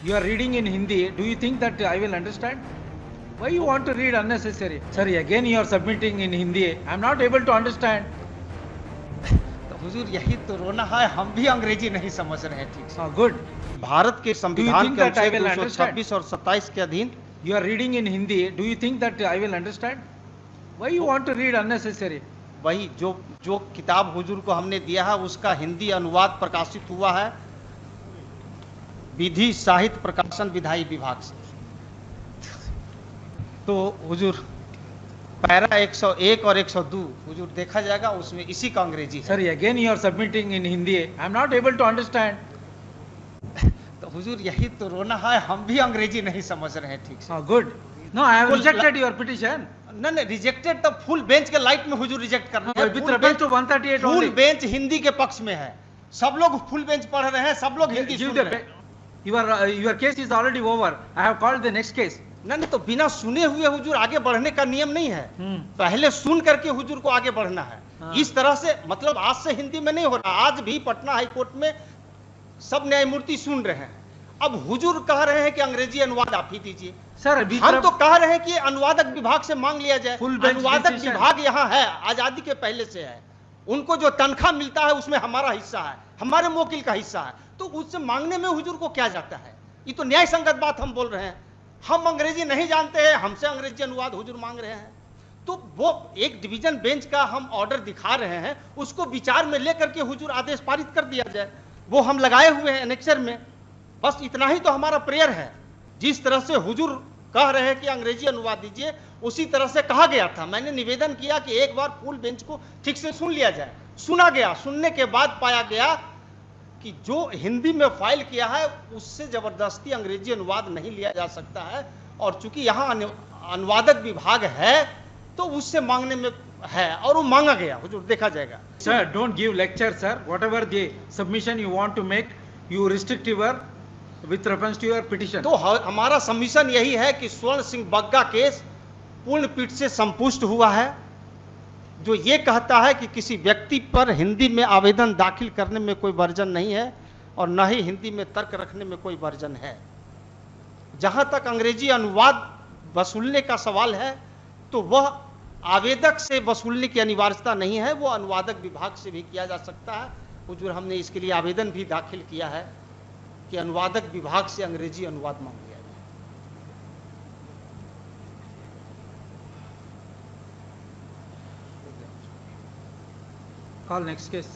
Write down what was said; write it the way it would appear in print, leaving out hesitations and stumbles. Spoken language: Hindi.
You are reading in Hindi. Do you think that I will understand? Why you want to read unnecessary? Sorry, again you are submitting in Hindi. I am not able to understand. तो हुजूर यही तो रोना है, हम भी अंग्रेजी नहीं समझ रहे हैं ठीक से। Good. भारत के संविधान think के that I अनुच्छेद will 226 और 27 के अधीन You are reading in Hindi. Do you think that I will understand? Why you want to read unnecessary? वही जो जो किताब हुजूर को हमने दिया है उसका हिंदी अनुवाद प्रकाशित हुआ है विधि साहित्य प्रकाशन विधायी विभाग से। तो हुजूर पैरा 101 और 102 हुजूर देखा जाएगा, उसमें इसी का अंग्रेजी है। Sorry, again you are submitting in Hindi. I am not able to understand. तो हुजूर यही तो रोना है, हम भी अंग्रेजी नहीं समझ रहे हैं ठीक से। Good. No, I have Full rejected your petition. नहीं रिजेक्टेड तो फुल बेंच के लाइट में हुजूर रिजेक्ट कर रहे हैं। With reference to 138 full only. Bench Hindi के पक्ष में है, सब लोग फुल बेंच पढ़ रहे हैं, सब लोग हिंदी Give सुन the रहे हैं। your case is already over. I have called the next case. नहीं तो बिना सुने हुए हुजूर आगे बढ़ने का नियम नहीं है। पहले सुन करके हुजूर को आगे बढ़ना है। इस तरह से मतलब आज से हिंदी में नहीं हो रहा, आज भी पटना हाई कोर्ट में सब न्यायमूर्ति सुन रहे हैं। अब हुजूर कह रहे हैं कि अंग्रेजी अनुवाद आप ही दीजिए। सर हम तो कह रहे हैं कि अनुवादक विभाग से मांग लिया जाए। Full bench अनुवादक decision. विभाग यहाँ है, आजादी के पहले से है, उनको जो तनख्वाह मिलता है उसमें हमारा हिस्सा है, हमारे मोकिल का हिस्सा है, तो उससे मांगने में हुजूर को क्या जाता है? ये तो न्याय संगत बात हम बोल रहे हैं। हम अंग्रेजी नहीं जानते हैं, हमसे अंग्रेजी अनुवाद हुजूर मांग रहे हैं, तो वो एक डिवीजन बेंच का हम ऑर्डर दिखा रहे हैं, उसको विचार में लेकर के हुजूर आदेश पारित कर दिया जाए। वो हम लगाए हुए हैं एनेक्सर में, बस इतना ही तो हमारा प्रेयर है। जिस तरह से हुजूर कह रहे हैं कि अंग्रेजी अनुवाद दीजिए, उसी तरह से कहा गया था। मैंने निवेदन किया कि एक बार फुल बेंच को ठीक से सुन लिया जाए। सुना गया, सुनने के बाद पाया गया कि जो हिंदी में फाइल किया है उससे जबरदस्ती अंग्रेजी अनुवाद नहीं लिया जा सकता है, और चूंकि यहाँ अनुवादक विभाग है तो उससे मांगने में है, और वो मांगा गया। हुजूर देखा जाएगा। Sir, don't give lecture, sir. Whatever the submission you want to make, you restrict your with reference to your petition. तो हमारा सबमिशन यही है कि स्वर्ण सिंह बग्गा केस पूर्ण पीठ से संपुष्ट हुआ है, जो ये कहता है कि किसी व्यक्ति पर हिंदी में आवेदन दाखिल करने में कोई वर्जन नहीं है और न ही हिंदी में तर्क रखने में कोई वर्जन है। जहां तक अंग्रेजी अनुवाद वसूलने का सवाल है तो वह आवेदक से वसूलने की अनिवार्यता नहीं है, वो अनुवादक विभाग से भी किया जा सकता है। हुजूर हमने इसके लिए आवेदन भी दाखिल किया है कि अनुवादक विभाग से अंग्रेजी अनुवाद मांग लिया जाए। Call next case.